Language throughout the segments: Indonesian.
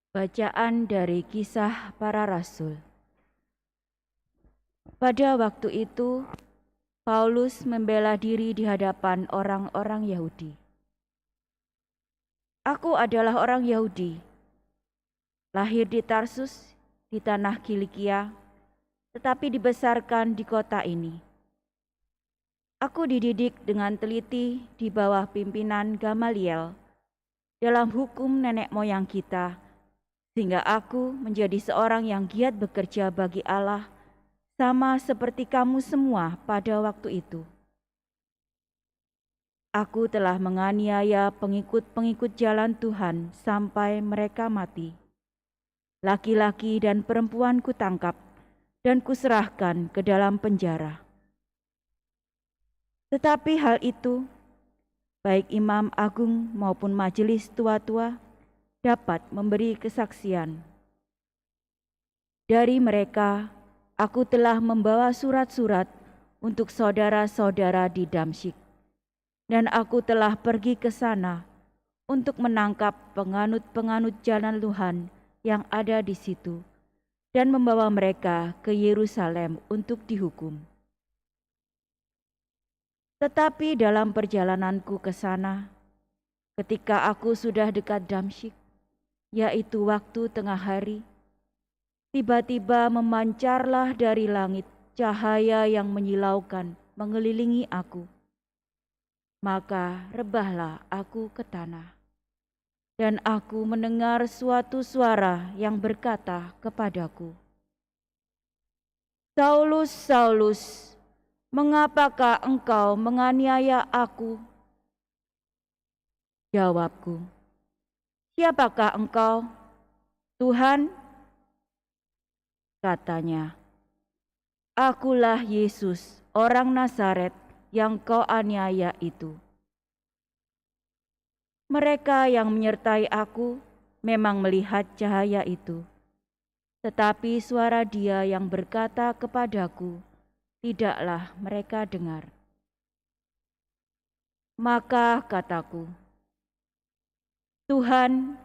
Bacaan dari Kisah Para Rasul. Pada waktu itu, Paulus membela diri di hadapan orang-orang Yahudi. Aku adalah orang Yahudi, lahir di Tarsus, di tanah Kilikia, tetapi dibesarkan di kota ini. Aku dididik dengan teliti di bawah pimpinan Gamaliel dalam hukum nenek moyang kita, sehingga aku menjadi seorang yang giat bekerja bagi Allah, sama seperti kamu semua pada waktu itu. Aku telah menganiaya pengikut-pengikut jalan Tuhan sampai mereka mati. Laki-laki dan perempuan kutangkap dan kuserahkan ke dalam penjara. Tetapi hal itu, baik imam agung maupun majelis tua-tua dapat memberi kesaksian. Dari mereka, aku telah membawa surat-surat untuk saudara-saudara di Damsyik, dan aku telah pergi ke sana untuk menangkap penganut-penganut jalan Tuhan yang ada di situ dan membawa mereka ke Yerusalem untuk dihukum. Tetapi dalam perjalananku ke sana, ketika aku sudah dekat Damsyik, yaitu waktu tengah hari, tiba-tiba memancarlah dari langit cahaya yang menyilaukan mengelilingi aku. Maka rebahlah aku ke tanah, dan aku mendengar suatu suara yang berkata kepadaku, "Saulus, Saulus, mengapakah engkau menganiaya aku?" Jawabku, "Siapakah engkau, Tuhan?" Katanya, "Akulah Yesus, orang Nazaret yang kau aniaya itu." Mereka yang menyertai aku memang melihat cahaya itu, tetapi suara Dia yang berkata kepadaku tidaklah mereka dengar. Maka kataku, "Tuhan,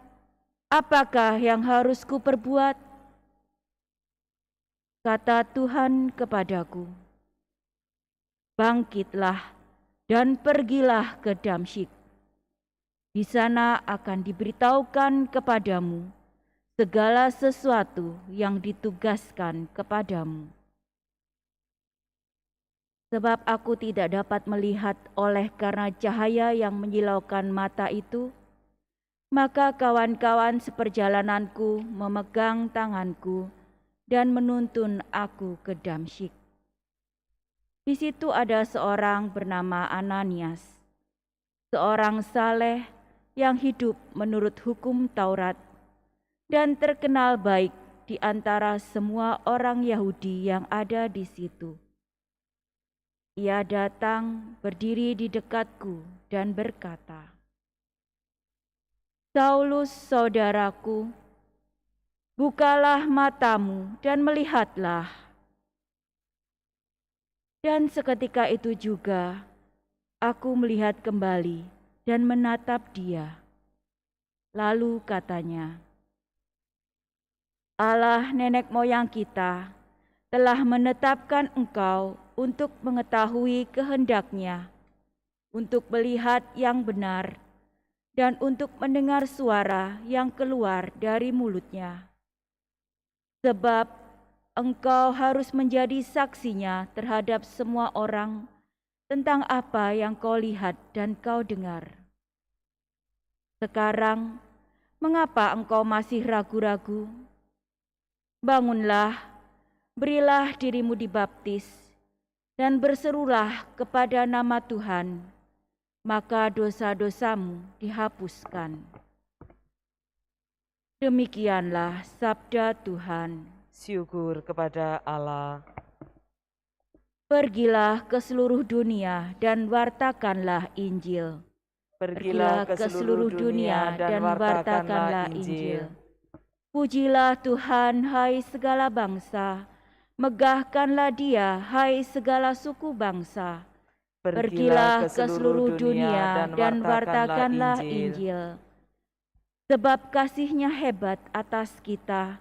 apakah yang harus kuperbuat?" Kata Tuhan kepadaku, "Bangkitlah dan pergilah ke Damsyik. Di sana akan diberitahukan kepadamu segala sesuatu yang ditugaskan kepadamu." Sebab aku tidak dapat melihat oleh karena cahaya yang menyilaukan mata itu, maka kawan-kawan seperjalananku memegang tanganku dan menuntun aku ke Damsyik. Di situ ada seorang bernama Ananias, seorang saleh yang hidup menurut hukum Taurat dan terkenal baik di antara semua orang Yahudi yang ada di situ. Ia datang berdiri di dekatku dan berkata, "Saulus, saudaraku, bukalah matamu dan melihatlah." Dan seketika itu juga aku melihat kembali dan menatap dia. Lalu katanya, "Allah nenek moyang kita telah menetapkan engkau untuk mengetahui kehendak-Nya, untuk melihat yang benar, dan untuk mendengar suara yang keluar dari mulut-Nya. Sebab engkau harus menjadi saksinya terhadap semua orang tentang apa yang kau lihat dan kau dengar. Sekarang, mengapa engkau masih ragu-ragu? Bangunlah, berilah dirimu dibaptis, dan berserulah kepada nama Tuhan, maka dosa-dosamu dihapuskan." Demikianlah sabda Tuhan. Syukur kepada Allah. Pergilah ke seluruh dunia dan wartakanlah Injil. Pergilah ke seluruh dunia dan wartakanlah Injil. Pujilah Tuhan, hai segala bangsa. Megahkanlah Dia, hai segala suku bangsa. Pergilah ke seluruh dunia dan wartakanlah Injil. sebab kasih-Nya hebat atas kita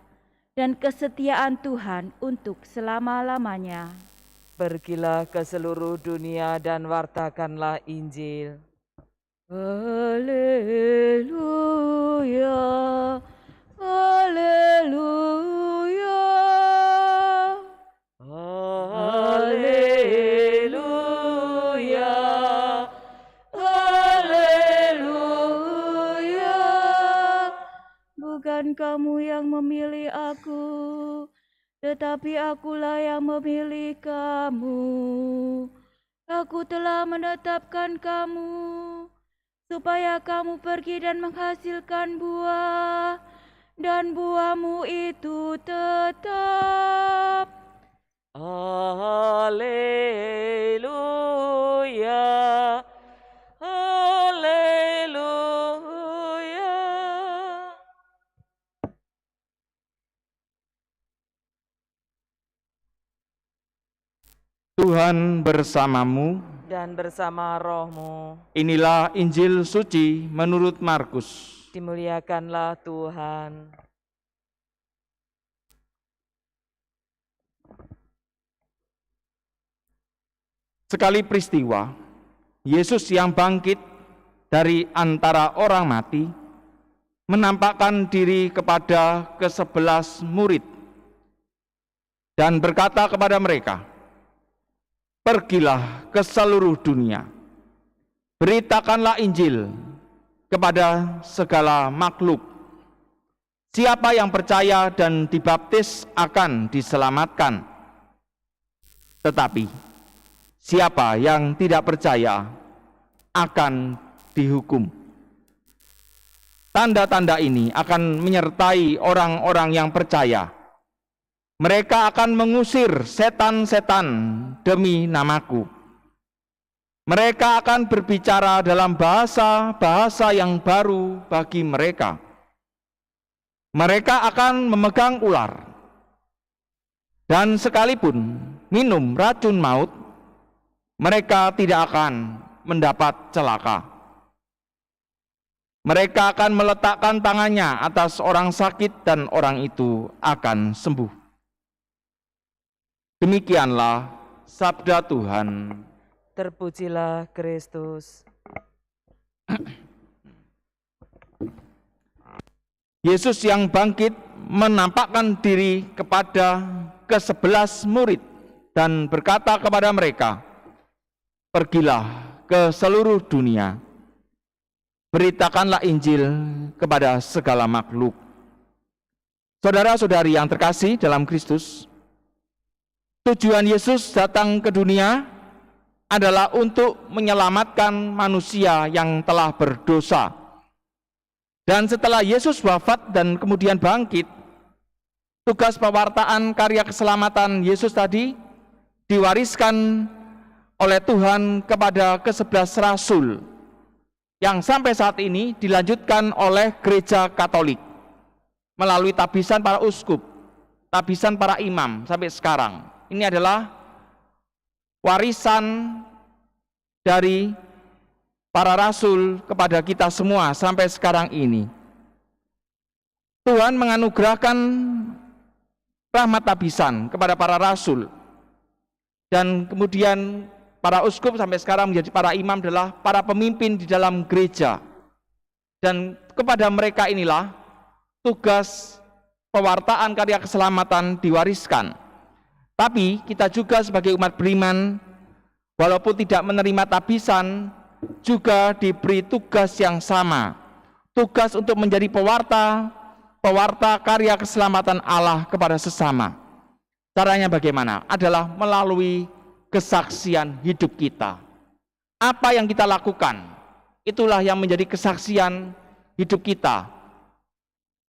dan kesetiaan Tuhan untuk selama-lamanya. Pergilah ke seluruh dunia dan wartakanlah Injil. Haleluya, haleluya, Haleluya, haleluya. Bukan kamu yang memilih aku, tetapi akulah yang memilih kamu. Aku telah menetapkan kamu, supaya kamu pergi dan menghasilkan buah, dan buahmu itu tetap. haleluya, haleluya. Tuhan bersamamu. Dan bersama rohmu, Inilah Injil suci menurut Markus. dimuliakanlah Tuhan. Sekali peristiwa, Yesus yang bangkit dari antara orang mati menampakkan diri kepada ke-11 murid dan berkata kepada mereka, "Pergilah ke seluruh dunia, beritakanlah Injil kepada segala makhluk. Siapa yang percaya dan dibaptis akan diselamatkan. Tetapi siapa yang tidak percaya akan dihukum." Tanda-tanda ini akan menyertai orang-orang yang percaya. Mereka akan mengusir setan-setan demi namaku. Mereka akan berbicara dalam bahasa-bahasa yang baru bagi mereka. Mereka akan memegang ular. Dan sekalipun minum racun maut, mereka tidak akan mendapat celaka. Mereka akan meletakkan tangannya atas orang sakit dan orang itu akan sembuh. Demikianlah sabda Tuhan. Terpujilah Kristus. Yesus yang bangkit menampakkan diri kepada ke-11 murid dan berkata kepada mereka, "Pergilah ke seluruh dunia, beritakanlah Injil kepada segala makhluk." Saudara-saudari yang terkasih dalam Kristus, tujuan Yesus datang ke dunia adalah untuk menyelamatkan manusia yang telah berdosa. Dan setelah Yesus wafat dan kemudian bangkit, tugas pewartaan karya keselamatan Yesus tadi diwariskan oleh Tuhan kepada ke-11 rasul yang sampai saat ini dilanjutkan oleh Gereja Katolik melalui tabisan para uskup, tabisan para imam sampai sekarang. Ini adalah warisan dari para rasul kepada kita semua sampai sekarang ini. Tuhan menganugerahkan rahmat tabisan kepada para rasul, dan kemudian para uskup sampai sekarang menjadi para imam adalah para pemimpin di dalam gereja. Dan kepada mereka inilah tugas pewartaan karya keselamatan diwariskan. Tapi kita juga sebagai umat beriman, walaupun tidak menerima tabisan, juga diberi tugas yang sama. Tugas untuk menjadi pewarta karya keselamatan Allah kepada sesama. Caranya bagaimana? Adalah melalui kesaksian hidup kita. Apa yang kita lakukan, itulah yang menjadi kesaksian hidup kita.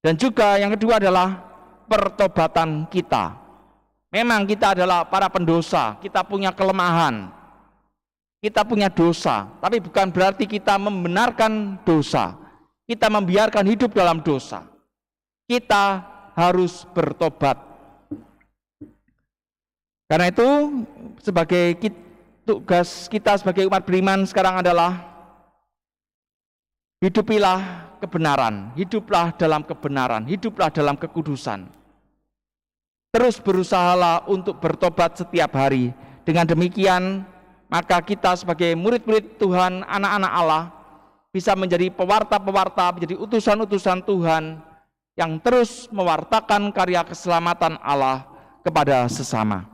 Dan juga yang kedua adalah pertobatan kita. Memang kita adalah para pendosa, kita punya kelemahan, kita punya dosa, tapi bukan berarti kita membenarkan dosa, kita membiarkan hidup dalam dosa. Kita harus bertobat. Karena itu, sebagai tugas kita sebagai umat beriman sekarang adalah hidupilah kebenaran, hiduplah dalam kebenaran, hiduplah dalam kekudusan. Terus berusahalah untuk bertobat setiap hari. Dengan demikian, maka kita sebagai murid-murid Tuhan, anak-anak Allah, bisa menjadi pewarta-pewarta, menjadi utusan-utusan Tuhan yang terus mewartakan karya keselamatan Allah kepada sesama.